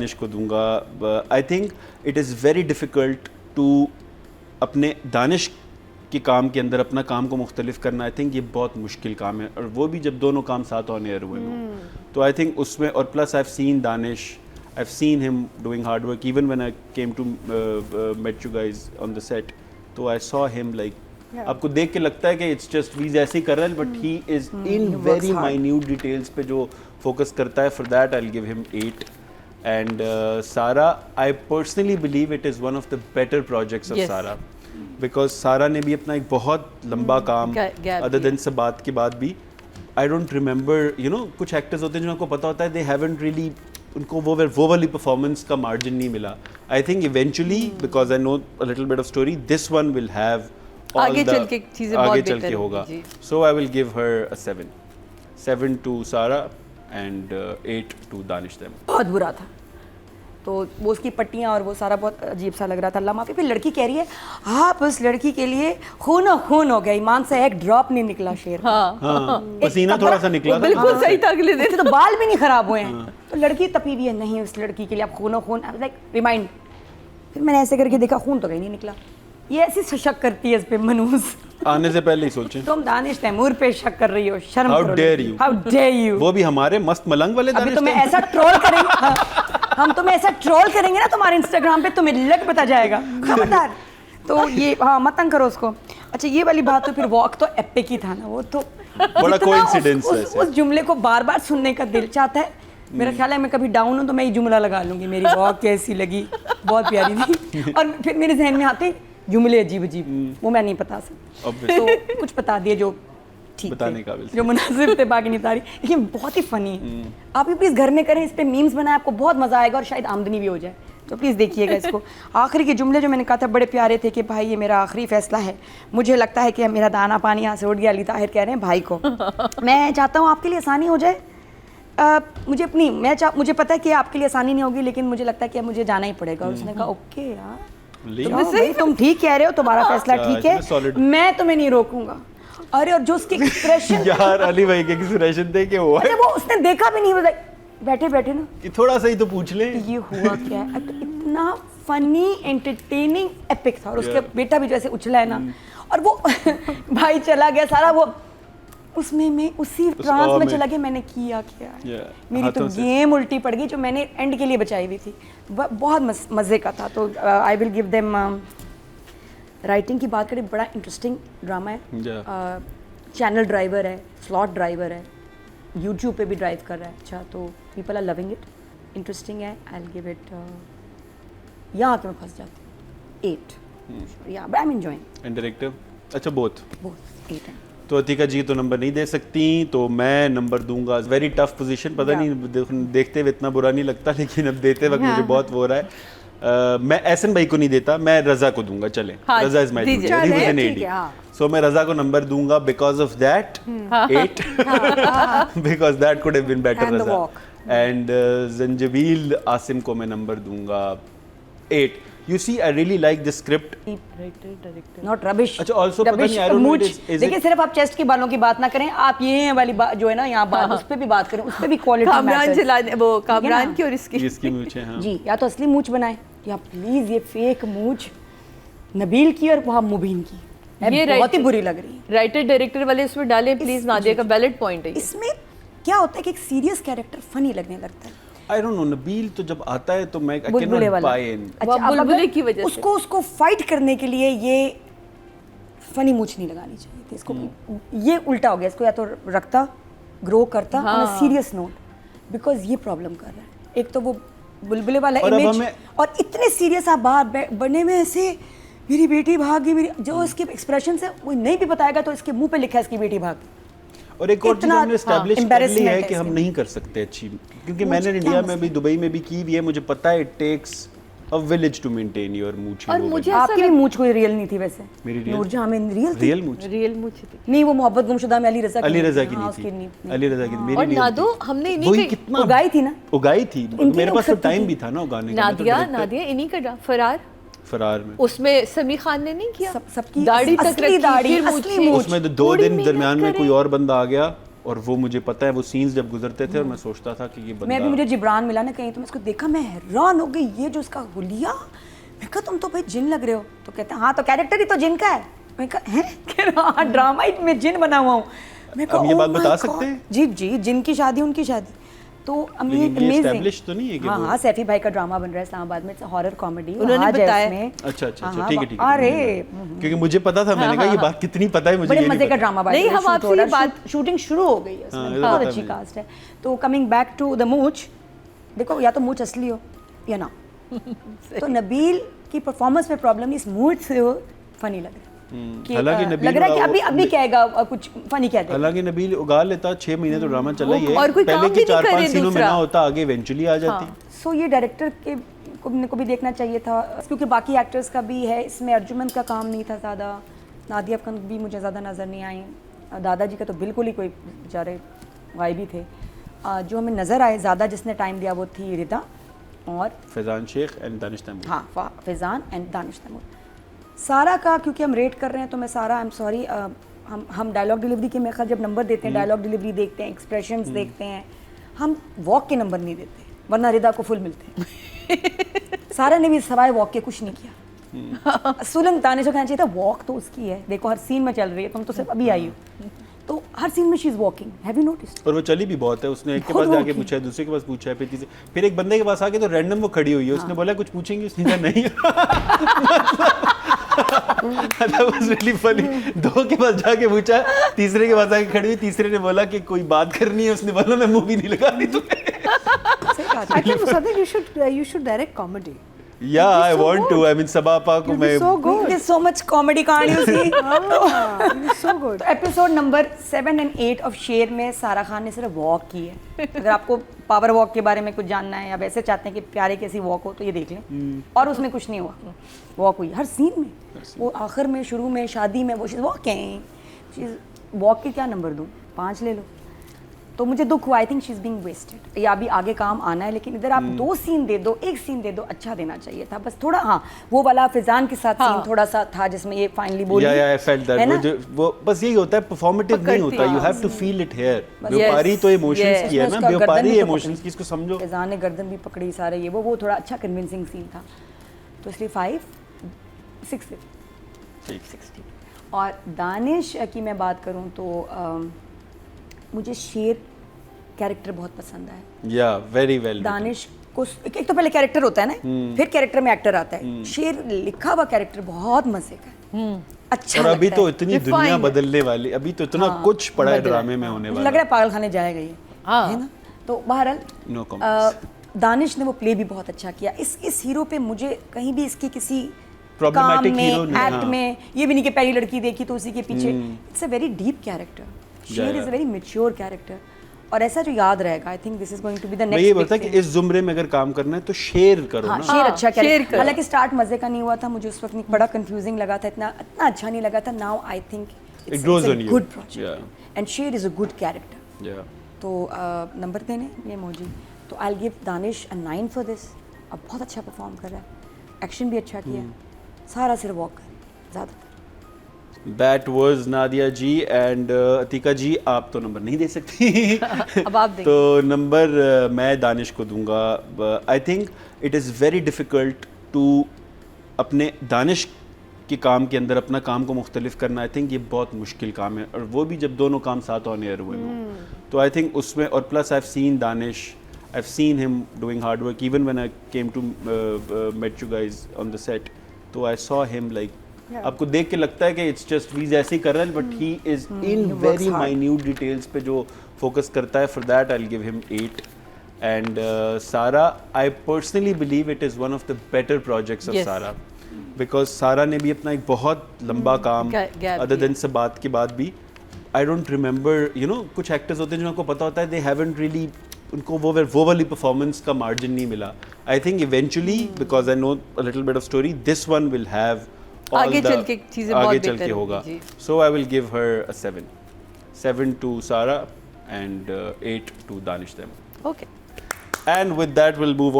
दानिश को दूंगा। I think it is very difficult to अपने दानिश के काम के अंदर अपना काम को मुख्तलिफ करना। आई थिंक ये बहुत मुश्किल काम है, और वो भी जब दोनों काम साथ ऑन एयर हुए हों। तो आई थिंक उसमें, और plus I have seen Danish, I have seen him doing hard work even when I came to met you guys on the set. तो आई सॉ हिम लाइक, आपको देख के लगता है कि इट्स जस्ट वीज ऐसे ही कर रहा है, but he is in very minute details पे जो फोकस करता है। For that I will give him 8। And Sara, I personally believe it is one of the better projects of Sara, because Sara ने भी अपना एक बहुत लंबा काम, अदर देन सबात के बाद भी, I don't remember, you know, कुछ एक्टर्स होते हैं जिनको पता होता है दे हैवंट रियली, उनको वो वाली परफॉर्मेंस का मार्जिन नहीं मिला। I think eventually, because I know a little bit of story, this one will have आगे चल के चीजें बहुत बेहतर होगा। So I will give her a 7 to Sara and 8 to Danish them. बहुत बुरा था, तो वो उसकी पट्टियाँ और वो सारा बहुत अजीब सा लग रहा था। अल्लाह माफ़ी। फिर लड़की कह रही है आप उस लड़की के लिए खून खून हो गया, ईमान से एक ड्रॉप नहीं निकला शेर। हाँ, पसीना थोड़ा सा निकला, बिल्कुल सही था अगले दिन। तो बाल भी नहीं खराब हुए हैं। तो लड़की तपी हुई है, नहीं उस लड़की के लिए आप खून खून, लाइक रिमाइंड। फिर मैंने ऐसे करके देखा, खून तो कहीं नहीं निकला। ये ऐसी शक करती है इस पे मनूस, आने से पहले ही सोचें। तुम दानिश तैमूर पे शक कर रही हो, शर्म How करो। dare you? How dare you? वो भी हमारे मस्त मलंग वाले अभी दानिश तुम्हें तैमूर। ऐसा ट्रोल करेंगे, हाँ, हम तुम्हें ऐसा ट्रोल करेंगे ना तुम्हारे इंस्टाग्राम पे, तुम्हें लग पता जाएगा, खबरदार। तो ये, हाँ, मत तंग करो उसको। अच्छा, ये वाली बात तो फिर वॉक तो एपिक ही था ना, वो तो बड़ा कोइंसिडेंस है। उस जुमले को बार बार सुनने का दिल चाहता है। मेरा ख्याल है मैं कभी डाउन हूँ तो मैं ये जुमला लगा लूंगी, मेरी वॉक कैसी लगी, बहुत प्यारी थी। और फिर मेरे जहन में आते जुमले अजीब अजीब, वो मैं नहीं बता सकती, तो कुछ बता दिए जो ठीक बताने थे, काबिल जो मुनासिब थे, बाकी नहीं बता रही। लेकिन बहुत ही फनी है, आप भी प्लीज़ घर में करें, इस पे मीम्स बनाएं, आपको बहुत मज़ा आएगा और शायद आमदनी भी हो जाए। तो प्लीज़ देखिएगा इसको। आखिरी के जुमले जो मैंने कहा था बड़े प्यारे थे कि भाई ये मेरा आखिरी फैसला है, मुझे लगता है कि मेरा दाना पानी यहाँ से उठ गया। अली ताहिर कह रहे हैं भाई को, मैं चाहता हूँ आपके लिए आसानी हो जाए, मुझे पता है कि आपके लिए आसानी नहीं होगी, लेकिन मुझे लगता है कि अब मुझे जाना ही पड़ेगा। और उसने कहा ओके यार, तुम ठीक कह रहे हो, तुम्हारा फैसला ठीक है, मैं तुम्हें नहीं रोकूंगा। अरे और जो उसके एक्सप्रेशन यार, अली भाई के एक्सप्रेशन थे कि वो उसने देखा भी नहीं, वो बैठे बैठे ना, कि थोड़ा सा ही तो पूछ ले ये हुआ क्या है। इतना फनी एंटरटेनिंग एपिक था, और उसका बेटा भी जैसे उछला है ना, और वो भाई चला गया सारा, वो उसमें मैं उसी ट्रांस में चला गया, मैंने किया क्या, मेरी तो गेम उल्टी पड़ गई जो मैंने एंड के लिए बचाई हुई थी। बहुत मज़े का था। तो I will give them. Writing की बात करें, बड़ा इंटरेस्टिंग ड्रामा है। चैनल ड्राइवर है, स्लॉट ड्राइवर है, यूट्यूब पे भी ड्राइव कर रहा है। अच्छा, तो people are loving it, interesting है। आई विल गिव इट, यहाँ आके मैं फंस जाती हूँ, 8। या I am enjoying. And director, अच्छा, बोथ 8 है। तो अतिका जी तो नंबर नहीं दे सकती, तो मैं नंबर दूंगा। वेरी टफ पोजीशन, पता नहीं देखते हुए इतना बुरा नहीं लगता, लेकिन अब देते वक्त मुझे बहुत वो हो रहा है। मैं एहसन भाई को नहीं देता, मैं रजा को दूंगा। चले, रजा इज माय सो मैं रजा को नंबर दूंगा because of that 8, because that could have been better Raza. And Zanjabeel Asim को मैं नंबर दूंगा 8। You see, I really like the script. Not rubbish. अच्छा, also पता नहीं, I don't know, देखिए, सिर्फ आप चेस्ट के बालों की बात ना करें, आप ये वाली बात जो है ना यहाँ बात, उस पे भी बात करें, उस पे भी क्वालिटी कामरान वो कामरान की और इसकी मूंछ है। हाँ जी, या तो असली मूंछ बनाएं, या प्लीज ये फेक मूंछ नबील की और वहाँ मुबीन की, ये बहुत ही बुरी लग रही है। राइटर डायरेक्टर वाले इसमें डालें प्लीज, नादिया का वैलिड पॉइंट है। इसमें क्या होता है कि एक सीरियस कैरेक्टर फनी लगने लगता है। I don't know, नबील तो जब आता है तो मैं cannot buy in। अच्छा, बुलबुले की वजह से उसको फाइट करने के लिए ये फनी मूछ नहीं लगानी चाहिए थी इसको। ये उल्टा हो गया, इसको या तो रखता, ग्रो करता on a serious note, because ये प्रॉब्लम कर रहा है। एक तो वो बुलबुले वाला इमेज, और इतने सीरियस आप बाहर बने में ऐसे मेरी बेटी भाग गई, मेरी जो इसके एक्सप्रेशन है वो नहीं भी बताएगा तो इसके मुंह पे लिखा है इसकी बेटी भाग गई। और एक और चीज़ हमने एस्टैब्लिश कर ली है कि हम नहीं कर सकते अच्छी, क्योंकि मैंने इंडिया में भी, दुबई में भी की हुई है, मुझे पता है it takes a village to maintain your मूंछ। और मुझे आपकी भी मूंछ कोई रियल नहीं थी वैसे। मेरी नूरजहां में रियल मूंछ थी। नहीं, वो मोहब्बत गुमशुदा में अली रजा की नहीं थी। अली रजा की मेरी और नादो हमने इन्हीं वही कितना उगाई थी ना, उगाई थी, मेरे पास तो टाइम भी था ना उगाने का। नादिया इन्हीं का फरार में, उसमें समी खान ने नहीं किया, सबकी दाढ़ी तक रखी, उसमें तो 2 दिन दरमियान में कोई और बंदा आ गया और वो मुझे पता है वो सीन्स जब गुजरते थे और मैं सोचता था कि ये बंदा मैं भी, मुझे जिब्रान मिला ना कहीं तो मैं इसको देखा, मैं हैरान हो गई, ये जो इसका हुलिया, मैं कहा तुम तो भाई जिन लग रहे हो, तो कहते हैं हाँ तो कैरेक्टर ही तो जिन का है। मैं कहा हैं, कह रहा हाँ ड्रामा में जिन बना हुआ हूँ। मैं कहा ये बात बता सकते हैं? जी जी, जिन की शादी उनकी शादी, तो अमेजिंग। एस्टैब्लिश तो नहीं है कि हाँ हाँ, सैफी भाई का ड्रामा बन रहा है इस्लामाबाद में, हॉरर कॉमेडी उन्होंने बताया। अच्छा ठीक है अरे क्योंकि मुझे पता था, मैंने कहा ये बात कितनी पता है मुझे, बड़े ये मजे का ड्रामा नहीं, हम आपसे ये बात शूटिंग शुरू हो गई है उसमें, बहुत अच्छी कास्ट है। तो कमिंग बैक टू द मूच, देखो या तो मूच असली हो या ना। तो नबील की परफॉर्मेंस में प्रॉब्लम, इस मूच से वो फनी लग रहा है। हालांकि नबील लग रहा है कि अभी कहेगा कुछ फनी कह देगा। हालांकि नबील उगा लेता, 6 महीने तो ड्रामा चला ही है, और कोई काम पहले भी के नहीं 4-5 करे सीनों में ना दूसरा। होता, आगे इवेंचुअली आ जाती। सो ये डायरेक्टर के को भी देखना चाहिए था, क्योंकि बाकी एक्टर्स का भी है इसमें। अर्जुमंद का काम नहीं था ज़्यादा, नादिया अफकन भी मुझे ज़्यादा नज़र नहीं आई, दादाजी का तो बिल्कुल ही कोई बेचारे गायब ही थे। जो हमें नज़र आए ज़्यादा जिसने टाइम दिया वो थी रिदा और फैज़ान शेख एंड दानिश तैमूर। हाँ, फैज़ान एंड दानिश तैमूर। सारा का क्योंकि हम रेट कर रहे हैं तो मैं सारा, आई एम सॉरी, हम डायलॉग डिलीवरी के मेरे ख्याल जब नंबर देते हैं, डायलॉग डिलीवरी देखते हैं, एक्सप्रेशंस देखते हैं, हम वॉक के नंबर नहीं देते, वरना रिदा को फुल मिलते हैं। सारा ने भी सवाए वॉक के कुछ नहीं किया। सुलन दानिश को कहना चाहिए था वॉक तो उसकी है, देखो हर सीन में चल रही है, तुम तो सिर्फ अभी आई हो, तो हर सीन में she is walking, have you noticed? और वो चली भी बहुत है, उसने एक के पास जाके पूछा है, दूसरे के पास पूछा है, फिर एक बंदे के पास आके तो रैंडम वो खड़ी हुई है, उसने बोला कुछ पूछेंगे, उसने कहा नहीं। That was really funny। 2 के पास जाके पूछा, तीसरे के पास आके खड़ी हुई, तीसरे ने बोला कि कोई बात करनी है, उसने बोला मैं मूवी नहीं लगा रही तुम्हें। Actually, Musaddiq, you should direct comedy. Yeah, I want to. I mean, सबापा को मैं So good. There's so much comedy कहानी उसकी। So good. तो एपिसोड नंबर 7 और 8 ऑफ शेर में सारा खान ने सिर्फ वॉक की है। अगर आपको पावर वॉक के बारे में कुछ जानना है या वैसे चाहते हैं कि प्यारे कैसी वॉक हो तो ये देख लें। और उसमें कुछ नहीं हुआ, वॉक हुई हर सीन में, वो आखिर में, शुरू में, शादी में, वो वॉक वॉक के क्या नंबर दूँ, 5 ले लो। तो मुझे दुख हुआ, I think she is being wasted. या अभी आगे काम आना है, लेकिन इधर आप 2 सीन दे दो, 1 सीन दे दो, अच्छा देना चाहिए था बस थोड़ा। हाँ, वो वाला फैजान के साथ सीन थोड़ा सा था जिसमें ये फाइनली बोली, I felt that वो बस यही होता है, परफॉर्मेटिव नहीं होता, you have to feel it here. व्यापारी तो इमोशंस की है ना, व्यापारी इमोशंस की, इसको समझो। फैजान ने गर्दन भी पकड़ी, सारे ये वो थोड़ा अच्छा कन्विंसिंग सीन था, तो इसलिए 5-6 और दानिश की मैं बात करूँ तो मुझे शेर कैरेक्टर बहुत पसंद है। या वेरी वेल। दानिश को एक तो पहले कैरेक्टर होता है ना, फिर कैरेक्टर में एक्टर आता है। शेर लिखा हुआ कैरेक्टर बहुत मजे का है, अच्छा। और अभी तो इतनी दुनिया बदलने वाली, अभी तो इतना कुछ पड़ा है ड्रामे में होने वाला, लग रहा है पागल खाने जाएगा ये, है ना। तो बहरहाल नो कमेंट्स। दानिश ने वो प्ले भी बहुत अच्छा किया। इस हीरो पे मुझे कहीं भी इसकी किसी Problematic काम में, hero नहीं, एक्ट हाँ। में ये भी नहीं कि पहली लड़की देखी तो उसी के पीछे। It's a very deep character, Sher is a very mature character, और ऐसा जो याद रहेगा। I think this is going to be the next. मैं ये बोलता कि इस जुमरे में अगर काम करना है तो शेर करो हाँ, ना। शेर अच्छा शेर कैरेक्टर। करो। हालांकि स्टार्ट मजे का नहीं हुआ था, मुझे उस वक्त बड़ा कंफ्यूजिंग लगा था, इतना अच्छा नहीं लगा था। Now I think It grows on you. Good project and Sher is a good character. Yeah. तो नंबर देने ये मौजी, तो I will give Danish a 9 for this. अब बहुत अच्छा परफॉर्म कर रहा है, एक्शन भी अच्छा किया, सारा सिर्फ वॉक कर ज़्यादातर। That was Nadia ji and Atiqa ji, आप तो नंबर नहीं दे सकती। अब आप देंगे। तो नंबर मैं दानिश को दूंगा। I think it is very difficult to अपने दानिश के काम के अंदर अपना काम को मुख्तलिफ करना। आई थिंक ये बहुत मुश्किल काम है, और वो भी जब दोनों काम साथ ऑन एयर हुए हों। तो आई थिंक उसमें, और plus I have seen Danish, I have seen him doing hard work even when I came to met you guys on the set. तो आई सॉ हिम लाइक, आपको देख के लगता है कि इट्स जस्ट वीज ऐसे ही कर रहा है, but he is in very minute details पे जो फोकस करता है। For that I will give him 8। And Sara, I personally believe it is one of the better projects of Sara, because Sara ने भी अपना एक बहुत लंबा काम, अदर देन सब बात के बाद भी, I don't remember, you know, कुछ एक्टर्स होते हैं जो आपको पता होता है दे हैवंट रियली, उनको वो वाली परफॉर्मेंस का मार्जिन नहीं मिला। I think eventually, because I know a little bit of story, this one will have आगे चल के चीजें बहुत आगे चल बेहतर के होगा। होगी, so I will give her a 7 to Sara and 8 to Danish them. Okay. And with that we'll move on